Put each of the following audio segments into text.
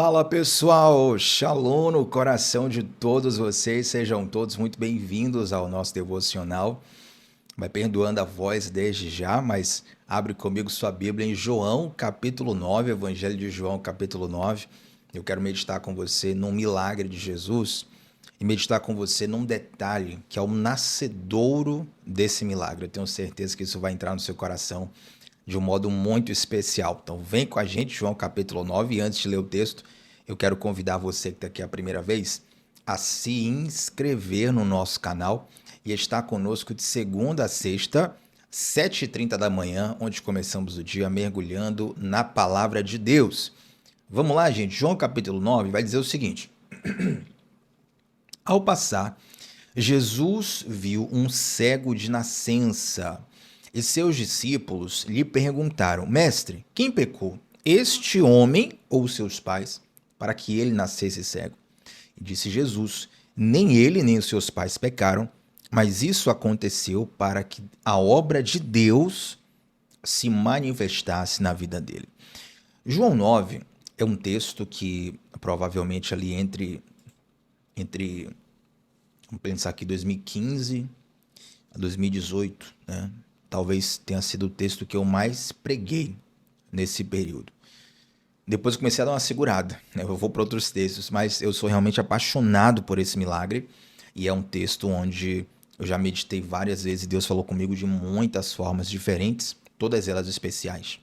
Fala pessoal, Shalom no coração de todos vocês, sejam todos muito bem-vindos ao nosso devocional. Vai perdoando a voz desde já, mas abre comigo sua Bíblia em João capítulo 9, Evangelho de João capítulo 9. Eu quero meditar com você num milagre de Jesus e meditar com você num detalhe que é o nascedouro desse milagre. Eu tenho certeza que isso vai entrar no seu coração de um modo muito especial. Então vem com a gente, João capítulo 9, e antes de ler o texto, eu quero convidar você que está aqui a primeira vez a se inscrever no nosso canal e estar conosco de segunda a sexta, 7h30 da manhã, onde começamos o dia mergulhando na palavra de Deus. Vamos lá, gente. João capítulo 9 vai dizer o seguinte: Ao passar, Jesus viu um cego de nascença. E seus discípulos lhe perguntaram: Mestre, quem pecou, este homem ou seus pais, para que ele nascesse cego? E disse Jesus: Nem ele nem os seus pais pecaram, mas isso aconteceu para que a obra de Deus se manifestasse na vida dele. João 9 é um texto que provavelmente ali entre vamos pensar aqui, 2015 a 2018, né? Talvez tenha sido o texto que eu mais preguei nesse período. Depois eu comecei a dar uma segurada, né? Eu vou para outros textos, mas eu sou realmente apaixonado por esse milagre e é um texto onde eu já meditei várias vezes e Deus falou comigo de muitas formas diferentes, todas elas especiais.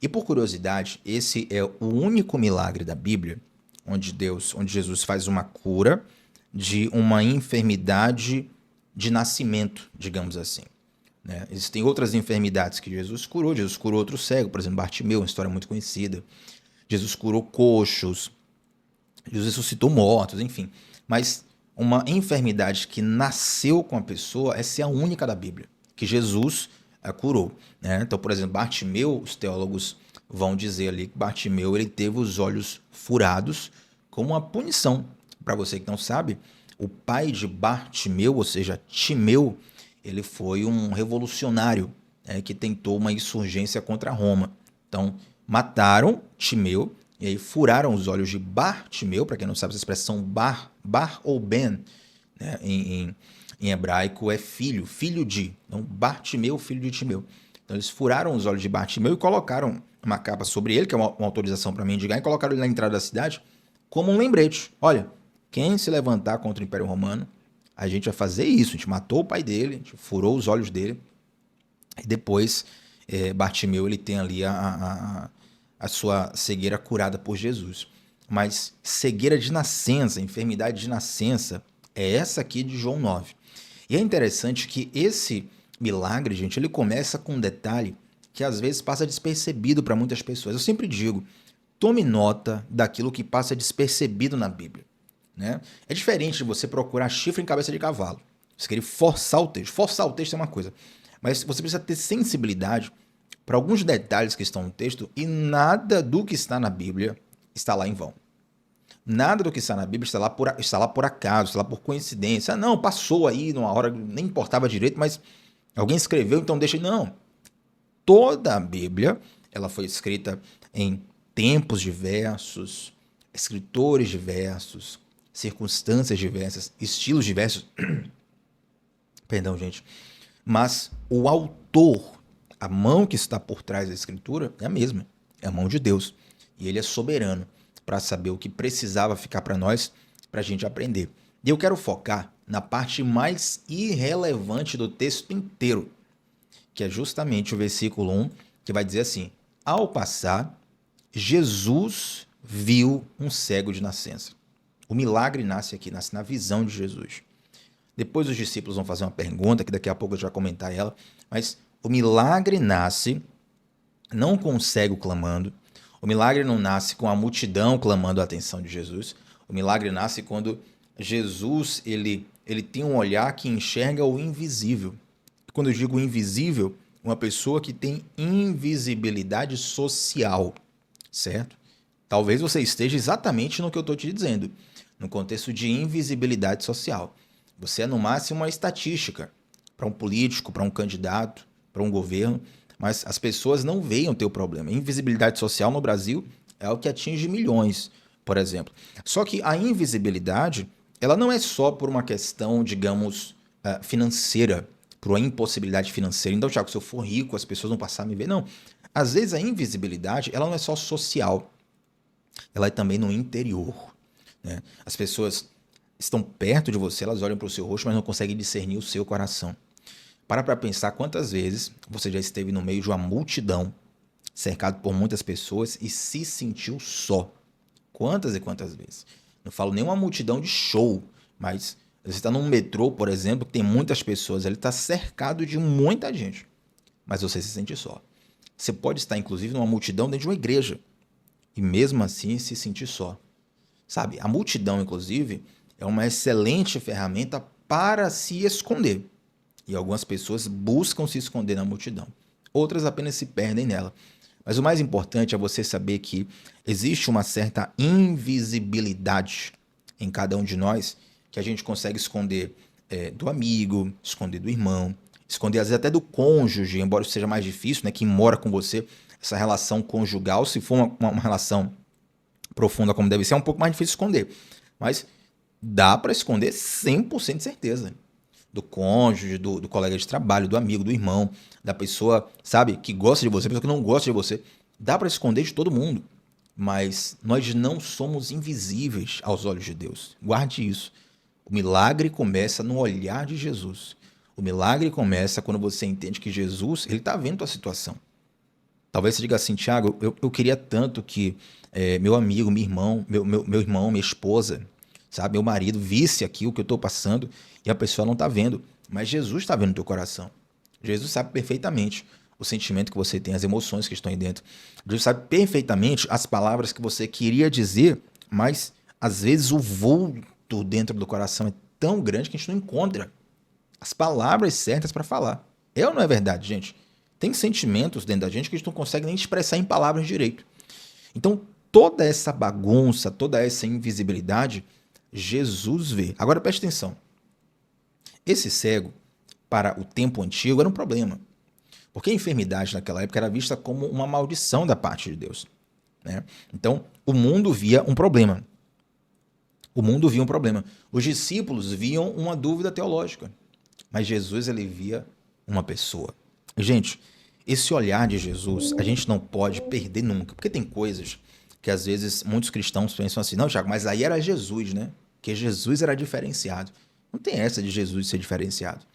E por curiosidade, esse é o único milagre da Bíblia onde Jesus faz uma cura de uma enfermidade de nascimento, digamos assim, né? Existem outras enfermidades que Jesus curou outro cego, por exemplo, Bartimeu, uma história muito conhecida. Jesus curou coxos, Jesus ressuscitou mortos, enfim. Mas uma enfermidade que nasceu com a pessoa, essa é a única da Bíblia, que Jesus curou, né? Então, por exemplo, Bartimeu, os teólogos vão dizer ali que Bartimeu ele teve os olhos furados como uma punição. Para você que não sabe, o pai de Bartimeu, ou seja, Timeu, ele foi um revolucionário, né, que tentou uma insurgência contra Roma. Então, mataram Timeu e aí furaram os olhos de Bartimeu, para quem não sabe essa expressão Bar ou Ben, né, em hebraico é filho, filho de. Então, Bartimeu, filho de Timeu. Então, eles furaram os olhos de Bartimeu e colocaram uma capa sobre ele, que é uma autorização para mendigar, e colocaram ele na entrada da cidade como um lembrete. Olha, quem se levantar contra o Império Romano, a gente vai fazer isso. A gente matou o pai dele, a gente furou os olhos dele. E depois, Bartimeu ele tem ali a sua cegueira curada por Jesus. Mas cegueira de nascença, enfermidade de nascença, é essa aqui de João 9. E é interessante que esse milagre, gente, ele começa com um detalhe que às vezes passa despercebido para muitas pessoas. Eu sempre digo, tome nota daquilo que passa despercebido na Bíblia, né? É diferente de você procurar chifre em cabeça de cavalo. Você querer forçar o texto. Forçar o texto é uma coisa. Mas você precisa ter sensibilidade para alguns detalhes que estão no texto e nada do que está na Bíblia está lá em vão. Nada do que está na Bíblia está lá por acaso, está lá por coincidência. Ah, não, passou aí numa hora que nem importava direito, mas alguém escreveu, então deixa. Não. Toda a Bíblia ela foi escrita em tempos diversos, escritores diversos, circunstâncias diversas, estilos diversos. Perdão, gente. Mas o autor, a mão que está por trás da escritura é a mesma, é a mão de Deus. E ele é soberano para saber o que precisava ficar para nós, para a gente aprender. E eu quero focar na parte mais irrelevante do texto inteiro, que é justamente o versículo 1, que vai dizer assim: Ao passar, Jesus viu um cego de nascença. O milagre nasce aqui, nasce na visão de Jesus. Depois os discípulos vão fazer uma pergunta, que daqui a pouco eu já vou comentar ela, mas o milagre nasce não com o cego clamando, o milagre não nasce com a multidão clamando a atenção de Jesus, o milagre nasce quando Jesus ele tem um olhar que enxerga o invisível. Quando eu digo invisível, uma pessoa que tem invisibilidade social, certo? Talvez você esteja exatamente no que eu estou te dizendo, no contexto de invisibilidade social. Você é, no máximo, uma estatística para um político, para um candidato, para um governo, mas as pessoas não veem o teu problema. Invisibilidade social no Brasil é o que atinge milhões. por exemplo. Só que a invisibilidade, ela não é só por uma questão, digamos, financeira, por uma impossibilidade financeira. Então, Thiago, se eu for rico, as pessoas vão passar a me ver. Não. Às vezes a invisibilidade, ela não é só social, ela é também no interior, né? As pessoas estão perto de você, elas olham para o seu rosto, mas não conseguem discernir o seu coração. Para pensar quantas vezes você já esteve no meio de uma multidão, cercado por muitas pessoas e se sentiu só. Quantas e quantas vezes? Não falo nem uma multidão de show, mas você está num metrô, por exemplo, que tem muitas pessoas, ele está cercado de muita gente, mas você se sente só. Você pode estar, inclusive, numa multidão dentro de uma igreja e mesmo assim se sentir só. Sabe, a multidão, inclusive, é uma excelente ferramenta para se esconder. E algumas pessoas buscam se esconder na multidão. Outras apenas se perdem nela. Mas o mais importante é você saber que existe uma certa invisibilidade em cada um de nós que a gente consegue esconder do amigo, esconder do irmão, esconder às vezes até do cônjuge, embora isso seja mais difícil, né? Quem mora com você, essa relação conjugal, se for uma relação profunda como deve ser, é um pouco mais difícil esconder. Mas dá para esconder 100% de certeza. Do cônjuge, do colega de trabalho, do amigo, do irmão, da pessoa, sabe, que gosta de você, pessoa que não gosta de você. Dá para esconder de todo mundo. Mas nós não somos invisíveis aos olhos de Deus. Guarde isso. O milagre começa no olhar de Jesus. O milagre começa quando você entende que Jesus, ele está vendo a tua situação. Talvez você diga assim, Thiago, eu queria tanto que meu amigo, meu irmão, minha esposa, sabe, meu marido visse aqui o que eu estou passando e a pessoa não está vendo. Mas Jesus está vendo o teu coração. Jesus sabe perfeitamente o sentimento que você tem, as emoções que estão aí dentro. Jesus sabe perfeitamente as palavras que você queria dizer, mas às vezes o vulto dentro do coração é tão grande que a gente não encontra as palavras certas para falar. É ou não é verdade, gente? Tem sentimentos dentro da gente que a gente não consegue nem expressar em palavras direito. Então, toda essa bagunça, toda essa invisibilidade, Jesus vê. Agora preste atenção. Esse cego, para o tempo antigo, era um problema. Porque a enfermidade naquela época era vista como uma maldição da parte de Deus, né? Então, o mundo via um problema. O mundo via um problema. Os discípulos viam uma dúvida teológica. Mas Jesus, ele via uma pessoa. Gente, esse olhar de Jesus, a gente não pode perder nunca. Porque tem coisas que às vezes muitos cristãos pensam assim, não, Thiago, mas aí era Jesus, né? Porque Jesus era diferenciado. Não tem essa de Jesus ser diferenciado.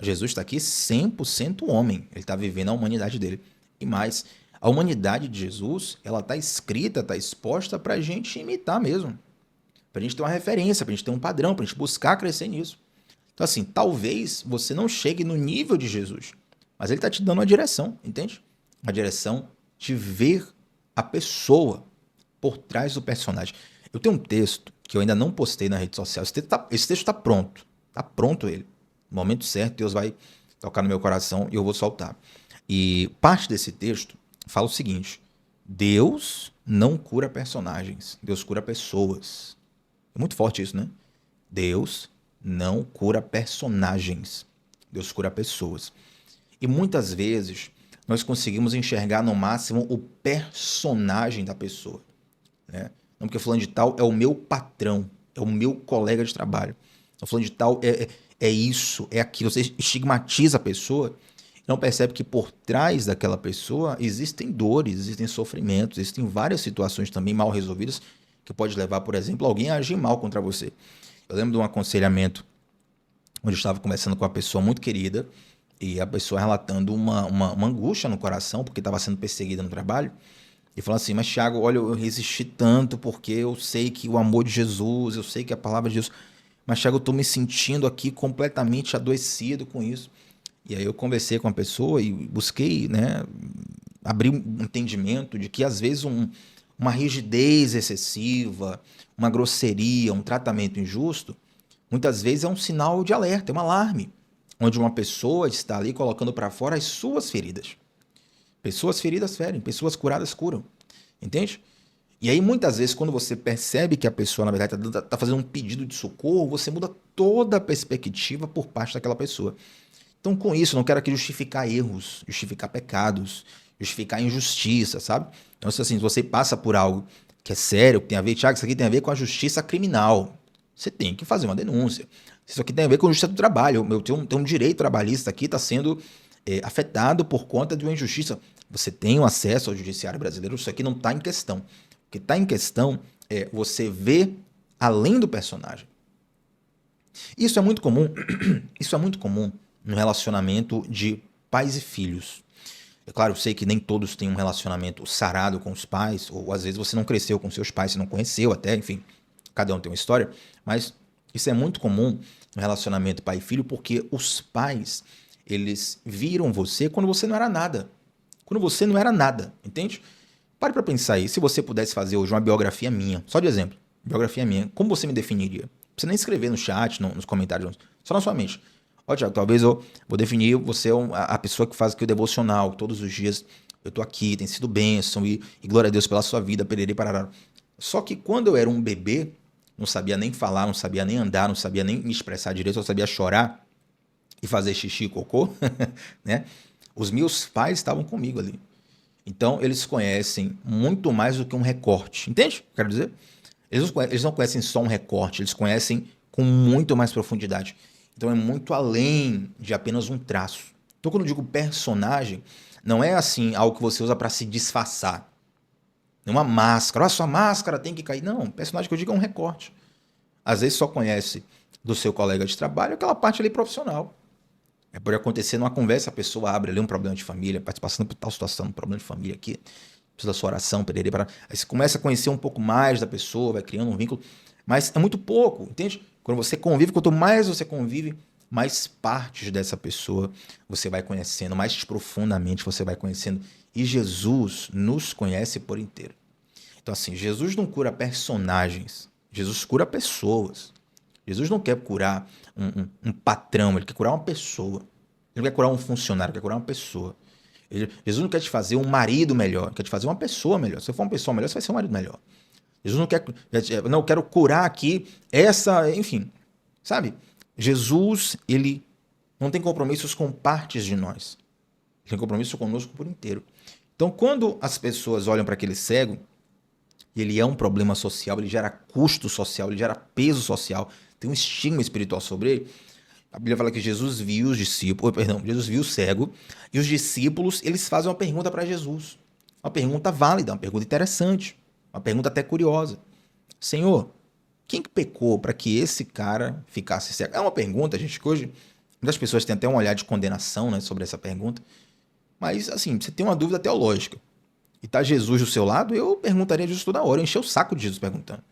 Jesus está aqui 100% homem. Ele está vivendo a humanidade dele. E mais, a humanidade de Jesus, ela está escrita, está exposta para a gente imitar mesmo. Para a gente ter uma referência, para a gente ter um padrão, para a gente buscar crescer nisso. Então, assim, talvez você não chegue no nível de Jesus, mas ele está te dando uma direção, entende? A direção de ver a pessoa por trás do personagem. Eu tenho um texto que eu ainda não postei na rede social. Esse texto está pronto. Está pronto ele. No momento certo, Deus vai tocar no meu coração e eu vou soltar. E parte desse texto fala o seguinte: Deus não cura personagens, Deus cura pessoas. É muito forte isso, né? Deus não cura personagens, Deus cura pessoas. E muitas vezes nós conseguimos enxergar no máximo o personagem da pessoa, né? Não, porque falando de tal é o meu patrão, é o meu colega de trabalho. Não, falando de tal é isso, é aquilo. Você estigmatiza a pessoa e não percebe que por trás daquela pessoa existem dores, existem sofrimentos, existem várias situações também mal resolvidas que pode levar, por exemplo, alguém a agir mal contra você. Eu lembro de um aconselhamento onde eu estava conversando com uma pessoa muito querida e a pessoa relatando uma angústia no coração porque estava sendo perseguida no trabalho e falando assim, mas Thiago, olha, eu resisti tanto porque eu sei que o amor de Jesus, eu sei que a palavra de Jesus, mas Thiago, eu estou me sentindo aqui completamente adoecido com isso. E aí eu conversei com a pessoa e busquei, né, abrir um entendimento de que às vezes uma rigidez excessiva, uma grosseria, um tratamento injusto, muitas vezes é um sinal de alerta, é um alarme, onde uma pessoa está ali colocando para fora as suas feridas. Pessoas feridas ferem, pessoas curadas curam, entende? E aí muitas vezes quando você percebe que a pessoa na verdade está fazendo um pedido de socorro, você muda toda a perspectiva por parte daquela pessoa. Então com isso eu não quero aqui justificar erros, justificar pecados, justificar injustiça, sabe? Então assim, se você passa por algo que é sério, que tem a ver, Tiago, isso aqui tem a ver com a justiça criminal. Você tem que fazer uma denúncia. Isso aqui tem a ver com a justiça do trabalho. Eu tenho um direito trabalhista aqui, está sendo afetado por conta de uma injustiça. Você tem o acesso ao judiciário brasileiro, isso aqui não está em questão. O que está em questão é você ver além do personagem. Isso é muito comum, isso é muito comum no relacionamento de pais e filhos. É claro, eu sei que nem todos têm um relacionamento sarado com os pais, ou às vezes você não cresceu com seus pais, você não conheceu até, enfim, cada um tem uma história, mas isso é muito comum no relacionamento pai e filho, porque os pais, eles viram você quando você não era nada. Quando você não era nada, entende? Pare para pensar aí, se você pudesse fazer hoje uma biografia minha, só de exemplo, biografia minha, como você me definiria? Não precisa nem escrever no chat, nos comentários, só na sua mente. Ó, Tiago, talvez eu vou definir você a pessoa que faz aqui o devocional, todos os dias eu tô aqui, tem sido bênção e glória a Deus pela sua vida, pererê, parará. Só que quando eu era um bebê, não sabia nem falar, não sabia nem andar, não sabia nem me expressar direito, só sabia chorar e fazer xixi e cocô, né? Os meus pais estavam comigo ali. Então, eles conhecem muito mais do que um recorte. Entende o que eu quero dizer? Eles não conhecem só um recorte, eles conhecem com muito mais profundidade. Então, é muito além de apenas um traço. Então, quando eu digo personagem, não é assim algo que você usa para se disfarçar. Não é uma máscara. Ah, sua máscara tem que cair. Não, personagem que eu digo é um recorte. Às vezes só conhece do seu colega de trabalho aquela parte ali profissional. Pode acontecer numa conversa, a pessoa abre ali um problema de família, participação por tal situação, um problema de família aqui, precisa da sua oração, perere, para. Aí você começa a conhecer um pouco mais da pessoa, vai criando um vínculo, mas é muito pouco, entende? Quando você convive, quanto mais você convive, mais partes dessa pessoa você vai conhecendo, mais profundamente você vai conhecendo. E Jesus nos conhece por inteiro. Então, assim, Jesus não cura personagens, Jesus cura pessoas. Jesus não quer curar um patrão, ele quer curar uma pessoa. Ele não quer curar um funcionário, ele quer curar uma pessoa. Jesus não quer te fazer um marido melhor, ele quer te fazer uma pessoa melhor. Se você for uma pessoa melhor, você vai ser um marido melhor. Jesus não quer. Não, eu quero curar aqui essa. Enfim, sabe? Jesus, ele não tem compromissos com partes de nós. Ele tem compromisso conosco por inteiro. Então, quando as pessoas olham para aquele cego, e ele é um problema social, ele gera custo social, ele gera peso social, tem um estigma espiritual sobre ele. A Bíblia fala que Jesus viu os discípulos, Jesus viu o cego, e os discípulos, eles fazem uma pergunta para Jesus. Uma pergunta válida, uma pergunta interessante, uma pergunta até curiosa. Senhor, quem que pecou para que esse cara ficasse cego? É uma pergunta, gente, que hoje muitas pessoas têm até um olhar de condenação, né, sobre essa pergunta. Mas, assim, você tem uma dúvida teológica e tá Jesus do seu lado, eu perguntaria disso toda hora, eu encher o saco de Jesus perguntando.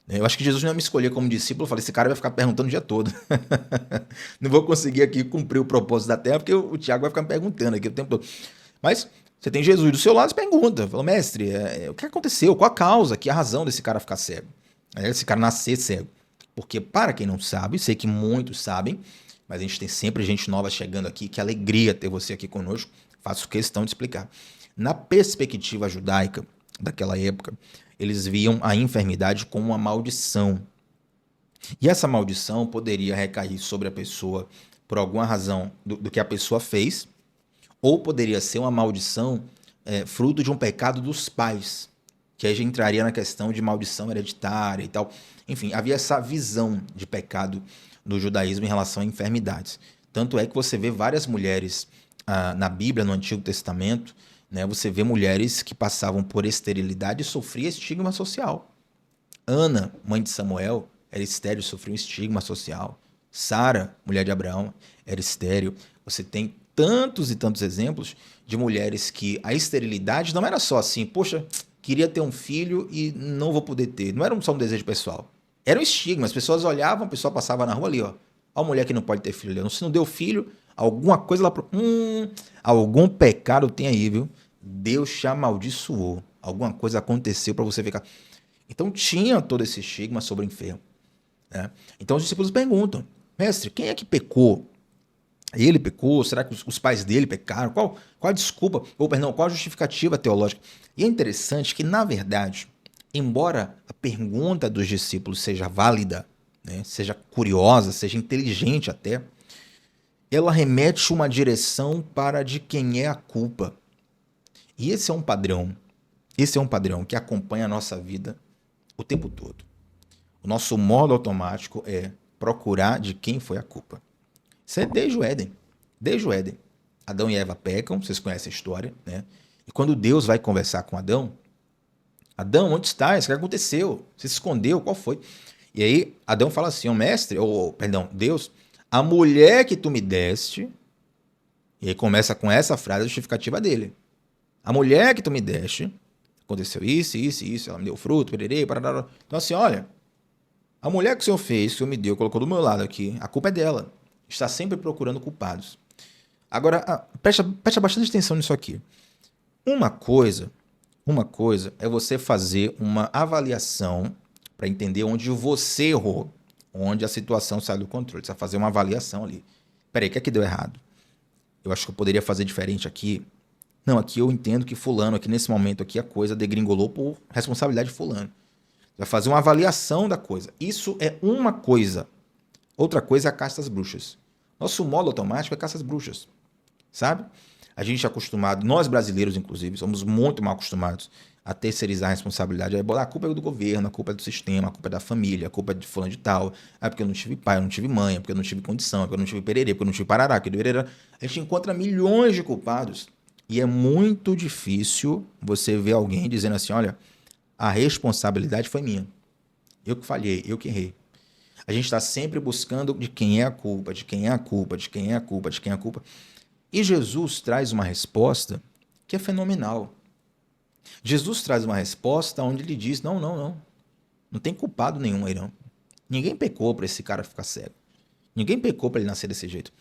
Eu acho que Jesus não ia me escolher como discípulo, eu falei, esse cara vai ficar perguntando o dia todo. Não vou conseguir aqui cumprir o propósito da terra, porque o Tiago vai ficar me perguntando aqui o tempo todo. Mas você tem Jesus do seu lado, você pergunta, fala, mestre, o que aconteceu? Qual a causa? Que a razão desse cara ficar cego? Esse cara nascer cego? Porque para quem não sabe, sei que muitos sabem, mas a gente tem sempre gente nova chegando aqui, que alegria ter você aqui conosco, faço questão de explicar. Na perspectiva judaica daquela época, eles viam a enfermidade como uma maldição. E essa maldição poderia recair sobre a pessoa por alguma razão do que a pessoa fez, ou poderia ser uma maldição fruto de um pecado dos pais, que aí já entraria na questão de maldição hereditária e tal. Enfim, havia essa visão de pecado do judaísmo em relação a enfermidades. Tanto é que você vê várias mulheres na Bíblia, no Antigo Testamento, né, você vê mulheres que passavam por esterilidade e sofriam estigma social. Ana, mãe de Samuel, era estéril e sofreu um estigma social. Sara, mulher de Abraão, era estéril. Você tem tantos e tantos exemplos de mulheres que a esterilidade não era só assim, poxa, queria ter um filho e não vou poder ter. Não era só um desejo pessoal. Era um estigma. As pessoas olhavam, a pessoa passava na rua ali, ó. A mulher que não pode ter filho ali. Se não deu filho, alguma coisa lá... algum pecado tem aí, viu? Deus te amaldiçoou. Alguma coisa aconteceu para você ficar... Então tinha todo esse estigma sobre o enfermo. Né? Então os discípulos perguntam, mestre, quem é que pecou? Ele pecou? Será que os pais dele pecaram? Qual a desculpa? Ou, perdão, qual a justificativa teológica? E é interessante que, na verdade, embora a pergunta dos discípulos seja válida, né, seja curiosa, seja inteligente até, ela remete uma direção para de quem é a culpa. E esse é um padrão que acompanha a nossa vida o tempo todo. O nosso modo automático é procurar de quem foi a culpa. Isso é desde o Éden. Desde o Éden. Adão e Eva pecam, vocês conhecem a história, né? E quando Deus vai conversar com Adão, Adão, onde estás? O que aconteceu? Você se escondeu? Qual foi? E aí Adão fala assim, ó, mestre, ou perdão, Deus, a mulher que tu me deste, e aí começa com essa frase justificativa dele. A mulher que tu me deste, aconteceu isso, isso, isso, ela me deu fruto, pererei, parará. Então assim, olha, a mulher que o Senhor fez, que o Senhor me deu, colocou do meu lado aqui, a culpa é dela. Está sempre procurando culpados. Agora, presta bastante atenção nisso aqui. Uma coisa, uma coisa é você fazer uma avaliação para entender onde você errou, onde a situação saiu do controle. Você vai fazer uma avaliação ali. Peraí, o que é que deu errado? Eu acho que eu poderia fazer diferente aqui. Não, aqui eu entendo que fulano, aqui nesse momento aqui, a coisa degringolou por responsabilidade de fulano. Você vai fazer uma avaliação da coisa. Isso é uma coisa. Outra coisa é a caça às bruxas. Nosso modo automático é caça às bruxas, sabe? A gente é acostumado, nós brasileiros inclusive, somos muito mal acostumados a terceirizar a responsabilidade. Aí, a culpa é do governo, a culpa é do sistema, a culpa é da família, a culpa é de fulano de tal. É porque eu não tive pai, eu não tive mãe, é porque eu não tive condição, é porque eu não tive pererê, é porque eu não tive parará, porque pererê. A gente encontra milhões de culpados e é muito difícil você ver alguém dizendo assim, olha, a responsabilidade foi minha. Eu que falhei, eu que errei. A gente está sempre buscando de quem é a culpa, de quem é a culpa, de quem é a culpa, de quem é a culpa. E Jesus traz uma resposta que é fenomenal. Jesus traz uma resposta onde ele diz: não, não, não. Não tem culpado nenhum aí, não. Ninguém pecou para esse cara ficar cego. Ninguém pecou para ele nascer desse jeito.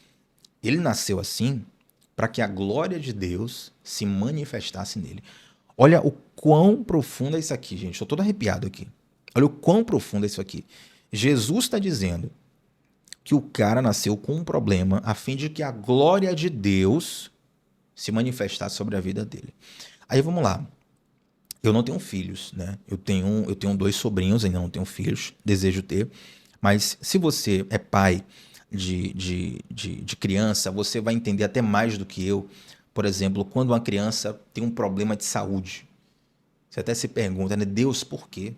Ele nasceu assim para que a glória de Deus se manifestasse nele. Olha o quão profundo é isso aqui, gente. Estou todo arrepiado aqui. Olha o quão profundo é isso aqui. Jesus está dizendo que o cara nasceu com um problema a fim de que a glória de Deus se manifestasse sobre a vida dele. Aí vamos lá. Eu não tenho filhos, né? Eu tenho dois sobrinhos, ainda não tenho filhos, desejo ter. Mas se você é pai de criança, você vai entender até mais do que eu. Por exemplo, quando uma criança tem um problema de saúde. Você até se pergunta, né? Deus, por quê?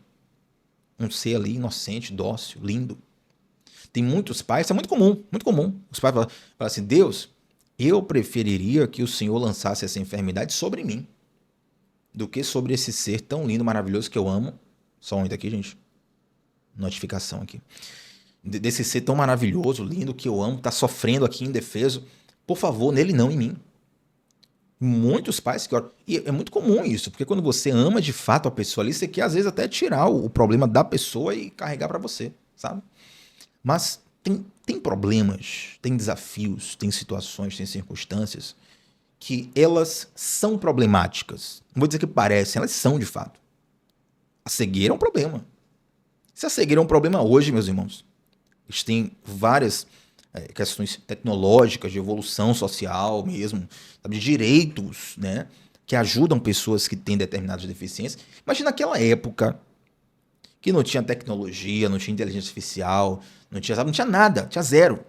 Um ser ali inocente, dócil, lindo. Tem muitos pais, isso é muito comum, muito comum. Os pais falam assim, Deus, eu preferiria que o Senhor lançasse essa enfermidade sobre mim do que sobre esse ser tão lindo, maravilhoso que eu amo. Só um aqui, gente. Notificação aqui. Desse ser tão maravilhoso, lindo, que eu amo, tá sofrendo aqui indefeso. Por favor, nele não, em mim. Muitos pais que oram. E é muito comum isso, porque quando você ama de fato a pessoa ali, você quer às vezes até tirar o problema da pessoa e carregar para você, sabe? Mas tem problemas, tem desafios, tem situações, tem circunstâncias que elas são problemáticas. Não vou dizer que parecem, elas são de fato. A cegueira é um problema. Se a cegueira é um problema hoje, meus irmãos, eles têm várias questões tecnológicas, de evolução social mesmo, sabe, de direitos, né, que ajudam pessoas que têm determinadas deficiências. Imagina aquela época que não tinha tecnologia, não tinha inteligência artificial, não tinha nada, tinha zero.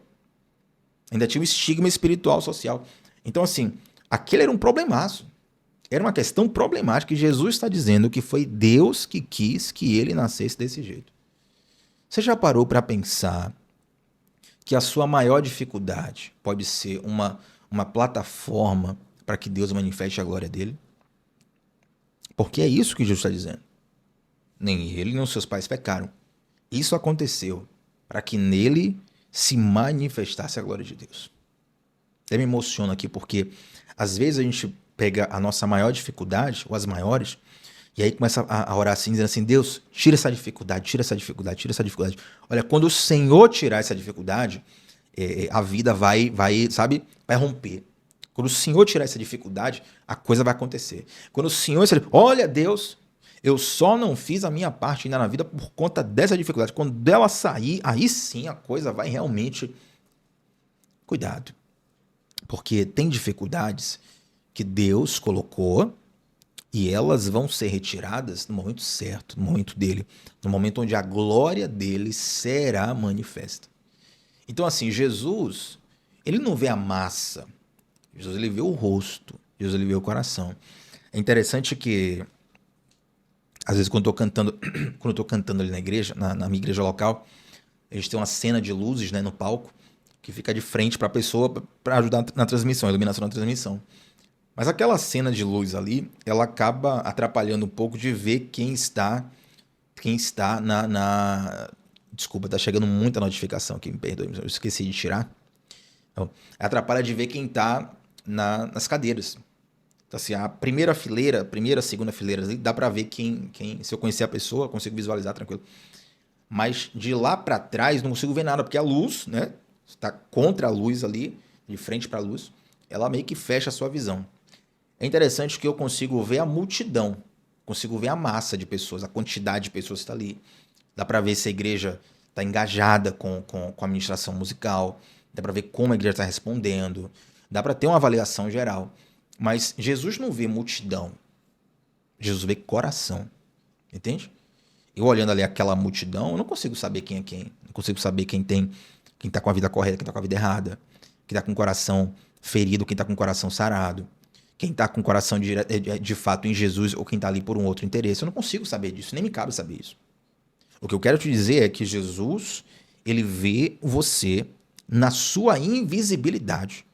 Ainda tinha um estigma espiritual social. Então, assim, aquele era um problemaço. Era uma questão problemática e Jesus está dizendo que foi Deus que quis que ele nascesse desse jeito. Você já parou para pensar que a sua maior dificuldade pode ser uma plataforma para que Deus manifeste a glória dele? Porque é isso que Jesus está dizendo. Nem ele nem os seus pais pecaram. Isso aconteceu para que nele se manifestasse a glória de Deus. Até me emociona aqui porque às vezes a gente pega a nossa maior dificuldade, ou as maiores, e aí começa a orar assim, dizendo assim, Deus, tira essa dificuldade, tira essa dificuldade, tira essa dificuldade. Olha, quando o Senhor tirar essa dificuldade, a vida sabe, vai romper. Quando o Senhor tirar essa dificuldade, a coisa vai acontecer. Quando o Senhor, olha, Deus, eu só não fiz a minha parte ainda na vida por conta dessa dificuldade. Quando ela sair, aí sim a coisa vai realmente... Cuidado. Porque tem dificuldades que Deus colocou e elas vão ser retiradas no momento certo, no momento dele, no momento onde a glória dele será manifesta. Então, assim, Jesus, ele não vê a massa, Jesus ele vê o rosto, Jesus ele vê o coração. É interessante que Às vezes, quando eu tô cantando, quando eu tô cantando ali na igreja, na minha igreja local, a gente tem uma cena de luzes, né, no palco, que fica de frente para a pessoa para ajudar na transmissão, iluminação na transmissão. Mas aquela cena de luz ali, ela acaba atrapalhando um pouco de ver quem está Desculpa, tá chegando muita notificação aqui, me perdoe, eu esqueci de tirar. Então, atrapalha de ver quem tá nas cadeiras. Então, assim, a primeira fileira, primeira, segunda fileira ali, dá pra ver se eu conhecer a pessoa, eu consigo visualizar tranquilo. Mas de lá pra trás não consigo ver nada, porque a luz, né, está contra a luz ali, de frente pra luz, ela meio que fecha a sua visão. É interessante que eu consigo ver a multidão, consigo ver a massa de pessoas, a quantidade de pessoas que está ali. Dá para ver se a igreja está engajada com a administração musical, dá para ver como a igreja está respondendo, dá para ter uma avaliação geral. Mas Jesus não vê multidão, Jesus vê coração, entende? Eu olhando ali aquela multidão, eu não consigo saber quem é quem, não consigo saber quem tá com a vida correta, quem tá com a vida errada, quem tá com o coração ferido, quem tá com o coração sarado, quem tá com o coração de fato em Jesus ou quem tá ali por um outro interesse. Eu não consigo saber disso, nem me cabe saber isso. O que eu quero te dizer é que Jesus, ele vê você na sua invisibilidade.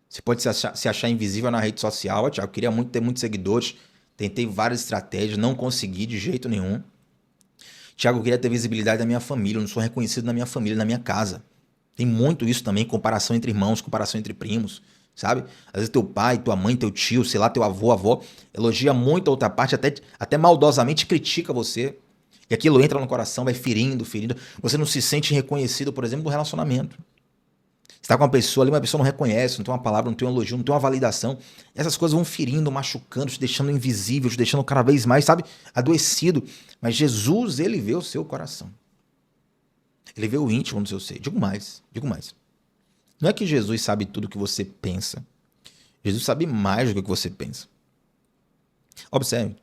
Você pode se achar invisível na rede social. Tiago, eu queria muito ter muitos seguidores, tentei várias estratégias, não consegui de jeito nenhum. Tiago, eu queria ter visibilidade da minha família, eu não sou reconhecido na minha família, na minha casa. Tem muito isso também, comparação entre irmãos, comparação entre primos, sabe? Às vezes teu pai, tua mãe, teu tio, sei lá, teu avô, avó, elogia muito a outra parte, até maldosamente critica você. E aquilo entra no coração, vai ferindo, ferindo. Você não se sente reconhecido, por exemplo, do relacionamento. Você tá com uma pessoa ali, uma pessoa não reconhece, não tem uma palavra, não tem um elogio, não tem uma validação. Essas coisas vão ferindo, machucando, te deixando invisível, te deixando cada vez mais, sabe, adoecido. Mas Jesus, ele vê o seu coração. Ele vê o íntimo do seu ser. Digo mais, digo mais. Não é que Jesus sabe tudo o que você pensa. Jesus sabe mais do que você pensa. Observe,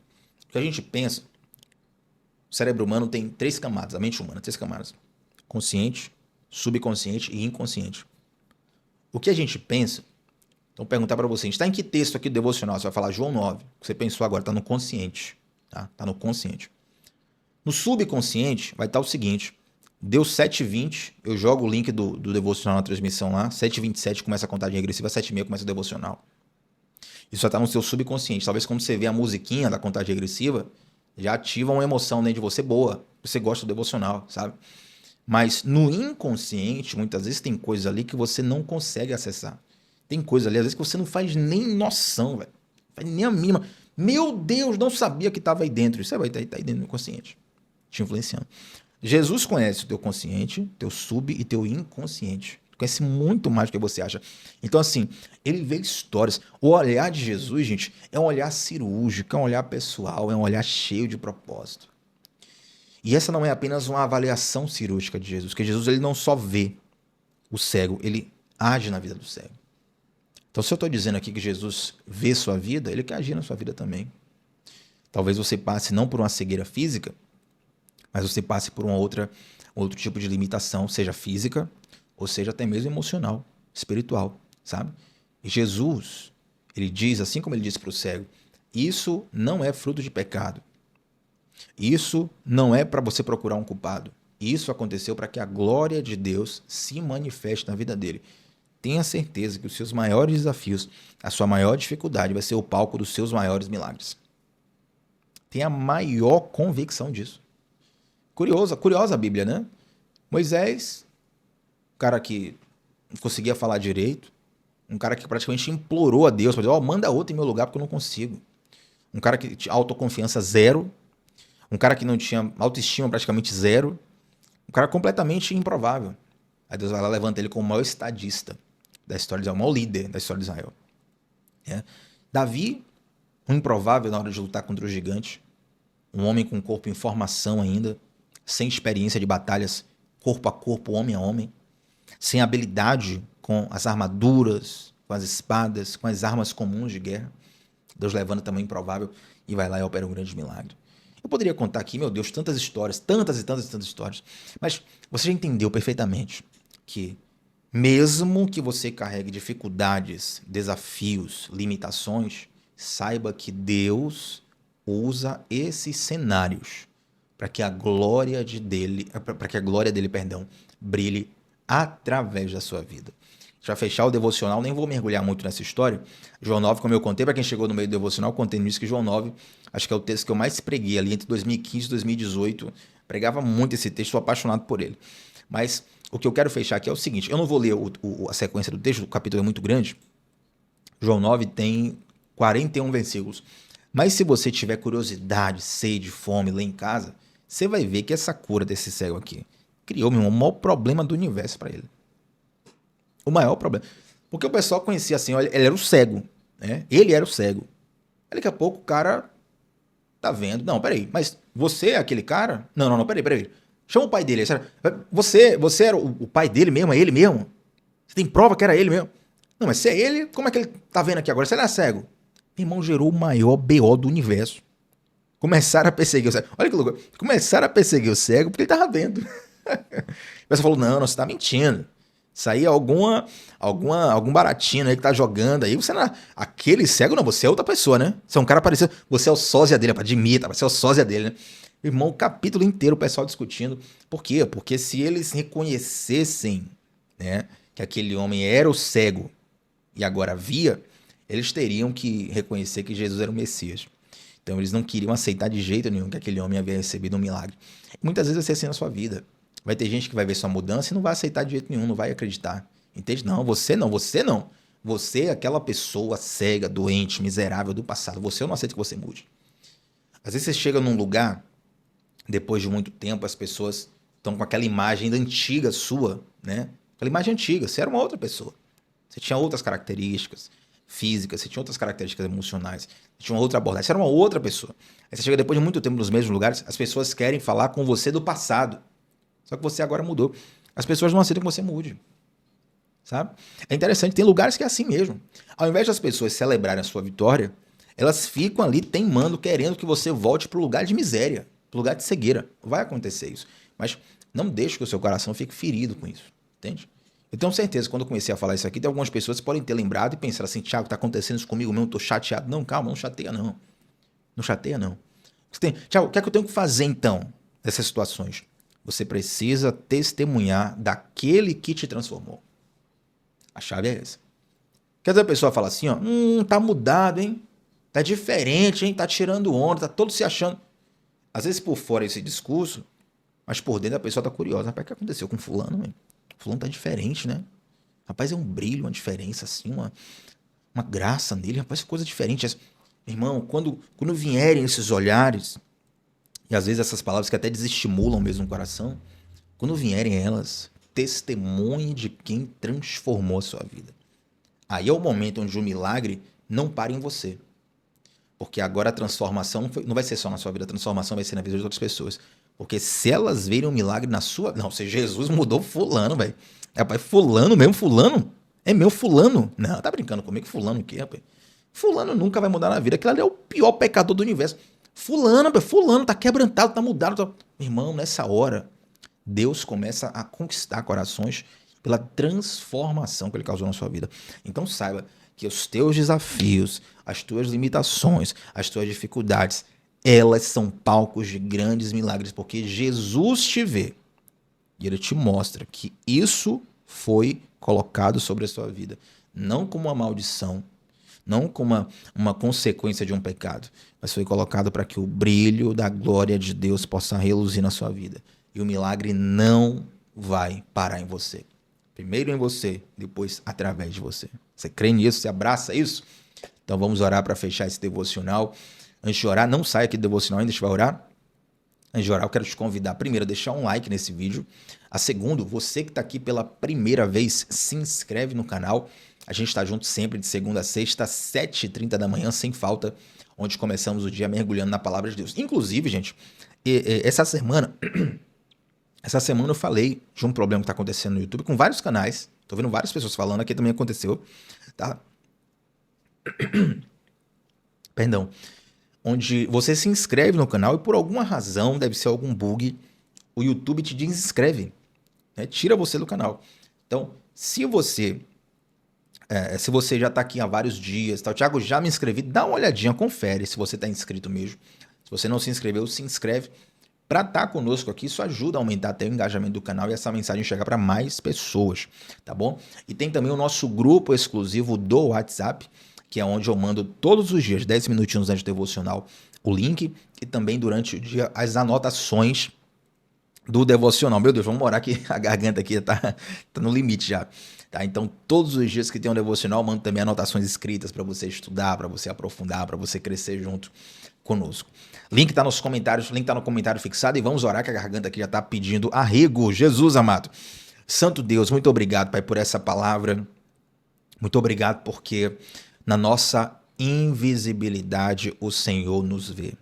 o que a gente pensa, o cérebro humano tem 3 camadas, a mente humana, 3 camadas. Consciente, subconsciente e inconsciente. O que a gente pensa, então perguntar para você, a gente está em que texto aqui do devocional? Você vai falar João 9, o que você pensou agora, está no consciente. Tá no consciente. No subconsciente vai estar o seguinte, deu 7h20, eu jogo o link do devocional na transmissão lá, 7h27 começa a contagem regressiva, 7h30 começa o devocional. Isso já está no seu subconsciente. Talvez quando você vê a musiquinha da contagem regressiva, já ativa uma emoção dentro de você boa, você gosta do devocional, sabe? Mas no inconsciente, muitas vezes tem coisas ali que você não consegue acessar. Tem coisas ali, às vezes, que você não faz nem noção, velho. Não faz nem a mínima. Meu Deus, não sabia que estava aí dentro. Isso aí vai estar aí dentro do inconsciente, te influenciando. Jesus conhece o teu consciente, teu sub e teu inconsciente. Conhece muito mais do que você acha. Então, assim, ele vê histórias. O olhar de Jesus, gente, é um olhar cirúrgico, é um olhar pessoal, é um olhar cheio de propósito. E essa não é apenas uma avaliação cirúrgica de Jesus, porque Jesus ele não só vê o cego, ele age na vida do cego. Então, se eu estou dizendo aqui que Jesus vê sua vida, ele quer agir na sua vida também. Talvez você passe não por uma cegueira física, mas você passe por outro tipo de limitação, seja física, ou seja até mesmo emocional, espiritual, sabe? E Jesus, ele diz, assim como ele disse para o cego, isso não é fruto de pecado. Isso não é para você procurar um culpado. Isso aconteceu para que a glória de Deus se manifeste na vida dele. Tenha certeza que os seus maiores desafios, a sua maior dificuldade vai ser o palco dos seus maiores milagres. Tenha a maior convicção disso. Curiosa a Bíblia, né? Moisés, um cara que não conseguia falar direito, um cara que praticamente implorou a Deus para dizer, manda outro em meu lugar porque eu não consigo. Um cara que tinha autoconfiança zero, um cara que não tinha autoestima praticamente zero, um cara completamente improvável. Aí Deus vai lá e levanta ele como o maior estadista da história de Israel, o maior líder da história de Israel. Davi, um improvável na hora de lutar contra o gigante, um homem com corpo em formação ainda, sem experiência de batalhas corpo a corpo, homem a homem, sem habilidade com as armaduras, com as espadas, com as armas comuns de guerra. Deus levanta também improvável e vai lá e opera um grande milagre. Eu poderia contar aqui, meu Deus, tantas histórias, tantas e tantas e tantas histórias, mas você já entendeu perfeitamente que mesmo que você carregue dificuldades, desafios, limitações, saiba que Deus usa esses cenários para que a glória dele, perdão, brilhe através da sua vida. Já fechar o devocional, nem vou mergulhar muito nessa história. João 9, como eu contei, para quem chegou no meio do devocional, contei nisso que João 9, acho que é o texto que eu mais preguei ali entre 2015 e 2018. Pregava muito esse texto, sou apaixonado por ele. Mas o que eu quero fechar aqui é o seguinte, eu não vou ler a sequência do texto, o capítulo é muito grande. João 9 tem 41 versículos. Mas se você tiver curiosidade, sede, fome, ler em casa, você vai ver que essa cura desse cego aqui criou, meu irmão, o maior problema do universo para ele. O maior problema. Porque o pessoal conhecia assim, olha, ele era o cego, né? Ele era o cego. Aí daqui a pouco o cara tá vendo. Não, peraí, mas você é aquele cara? Não, peraí. Chama o pai dele. Você era o pai dele mesmo? É ele mesmo? Você tem prova que era ele mesmo? Não, mas se é ele, como é que ele tá vendo aqui agora? Se ele é cego? Meu irmão, gerou o maior BO do universo. Começaram a perseguir o cego. Olha que louco. Começaram a perseguir o cego porque ele tava vendo. O pessoal falou, não, você tá mentindo. Isso aí é algum baratinho aí que tá jogando aí. Você não é aquele cego, não. Você é outra pessoa, né? Você é um cara parecido. Você é o sósia dele, admita. Você é o sósia dele, né? Irmão, o capítulo inteiro o pessoal discutindo. Por quê? Porque se eles reconhecessem, né, que aquele homem era o cego e agora via, eles teriam que reconhecer que Jesus era o Messias. Então eles não queriam aceitar de jeito nenhum que aquele homem havia recebido um milagre. Muitas vezes vai ser assim na sua vida. Vai ter gente que vai ver sua mudança e não vai aceitar de jeito nenhum, não vai acreditar. Entende? Não, você não. Você é aquela pessoa cega, doente, miserável do passado. Eu não aceito que você mude. Às vezes você chega num lugar, depois de muito tempo, as pessoas estão com aquela imagem ainda antiga sua, né? Aquela imagem antiga, você era uma outra pessoa. Você tinha outras características físicas, você tinha outras características emocionais, você tinha uma outra abordagem, você era uma outra pessoa. Aí você chega depois de muito tempo nos mesmos lugares, as pessoas querem falar com você do passado. Só que você agora mudou. As pessoas não aceitam que você mude. Sabe? É interessante, tem lugares que é assim mesmo. Ao invés das pessoas celebrarem a sua vitória, elas ficam ali teimando, querendo que você volte para o lugar de miséria, para o lugar de cegueira. Vai acontecer isso. Mas não deixe que o seu coração fique ferido com isso. Entende? Eu tenho certeza, quando eu comecei a falar isso aqui, tem algumas pessoas que podem ter lembrado e pensar assim, Thiago, tá acontecendo isso comigo mesmo, tô chateado. Não, calma, não chateia não. Não chateia não. Thiago, o que é que eu tenho que fazer então nessas situações? Você precisa testemunhar daquele que te transformou. A chave é essa. Quer dizer, a pessoa fala assim, ó, tá mudado, hein? Tá diferente, hein? Tá tirando onda, tá todo se achando. Às vezes por fora esse discurso, mas por dentro a pessoa tá curiosa. Rapaz, o que aconteceu com fulano, hein? Fulano tá diferente, né? Rapaz, é um brilho, uma diferença, assim, uma graça nele. Rapaz, coisa diferente. Irmão, quando vierem esses olhares, e às vezes essas palavras que até desestimulam mesmo o coração, quando vierem elas, testemunhe de quem transformou a sua vida. Aí é o momento onde o milagre não para em você. Porque agora a transformação não vai ser só na sua vida, a transformação vai ser na vida de outras pessoas. Porque se elas verem um milagre na sua... Não, se Jesus mudou fulano, velho. Rapaz, fulano mesmo, fulano? É meu fulano? Não, tá brincando comigo? Fulano o quê, rapaz? Fulano nunca vai mudar na vida. Aquele ali é o pior pecador do universo. Fulano tá quebrantado, tá mudado. Tá... Irmão, nessa hora, Deus começa a conquistar corações pela transformação que ele causou na sua vida. Então saiba que os teus desafios, as tuas limitações, as tuas dificuldades, elas são palcos de grandes milagres, porque Jesus te vê e ele te mostra que isso foi colocado sobre a sua vida, não como uma maldição, não como uma consequência de um pecado, mas foi colocado para que o brilho da glória de Deus possa reluzir na sua vida. E o milagre não vai parar em você. Primeiro em você, depois através de você. Você crê nisso? Você abraça isso? Então vamos orar para fechar esse devocional. Antes de orar, não saia aqui do devocional ainda, a gente vai orar. Antes de orar, eu quero te convidar, primeiro, a deixar um like nesse vídeo. A segundo, você que está aqui pela primeira vez, se inscreve no canal. A gente está junto sempre de segunda a sexta, às 7h30 da manhã, sem falta, onde começamos o dia mergulhando na palavra de Deus. Inclusive, gente, essa semana eu falei de um problema que está acontecendo no YouTube com vários canais. Tô vendo várias pessoas falando, aqui também aconteceu, tá? Perdão. Onde você se inscreve no canal e por alguma razão, deve ser algum bug, o YouTube te desinscreve, né? Tira você do canal. Então, se você já está aqui há vários dias, tá? Thiago, já me inscrevi, dá uma olhadinha, confere se você está inscrito mesmo. Se você não se inscreveu, se inscreve para estar conosco aqui. Isso ajuda a aumentar até o engajamento do canal e essa mensagem chegar para mais pessoas, tá bom? E tem também o nosso grupo exclusivo do WhatsApp, que é onde eu mando todos os dias, 10 minutinhos antes do devocional, o link, e também durante o dia as anotações do devocional. Meu Deus, vamos morar que a garganta aqui tá no limite já. Tá? Então, todos os dias que tem um devocional, eu mando também anotações escritas para você estudar, para você aprofundar, para você crescer junto conosco. Link tá nos comentários, link tá no comentário fixado e vamos orar que a garganta aqui já tá pedindo arrego. Jesus amado. Santo Deus, muito obrigado, Pai, por essa palavra. Muito obrigado porque na nossa invisibilidade o Senhor nos vê.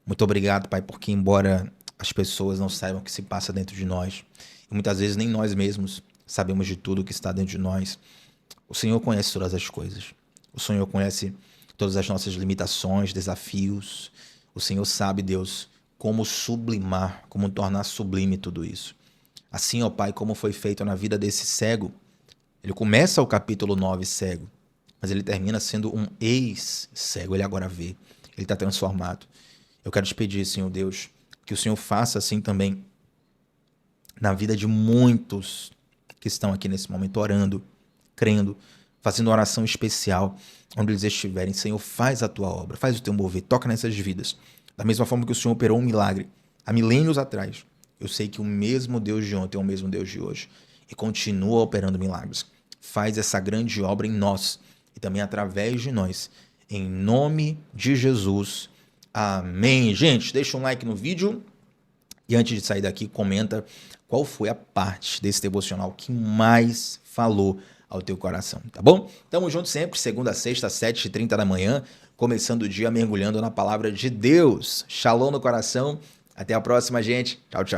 Muito obrigado, Pai, porque embora as pessoas não saibam o que se passa dentro de nós, e muitas vezes nem nós mesmos sabemos de tudo o que está dentro de nós, o Senhor conhece todas as coisas. O Senhor conhece todas as nossas limitações, desafios. O Senhor sabe, Deus, como sublimar, como tornar sublime tudo isso. Assim, ó Pai, como foi feito na vida desse cego, ele começa o capítulo 9 cego, mas ele termina sendo um ex-cego, ele agora vê, ele está transformado. Eu quero te pedir, Senhor Deus, que o Senhor faça assim também na vida de muitos que estão aqui nesse momento orando, crendo, fazendo uma oração especial onde eles estiverem. Senhor, faz a tua obra, faz o teu mover, toca nessas vidas. Da mesma forma que o Senhor operou um milagre há milênios atrás, eu sei que o mesmo Deus de ontem é o mesmo Deus de hoje e continua operando milagres. Faz essa grande obra em nós e também através de nós. Em nome de Jesus. Amém. Gente, deixa um like no vídeo e antes de sair daqui, comenta qual foi a parte desse devocional que mais falou ao teu coração, tá bom? Tamo junto sempre, segunda a sexta, 7h30 da manhã, começando o dia mergulhando na palavra de Deus. Shalom no coração. Até a próxima, gente. Tchau, tchau.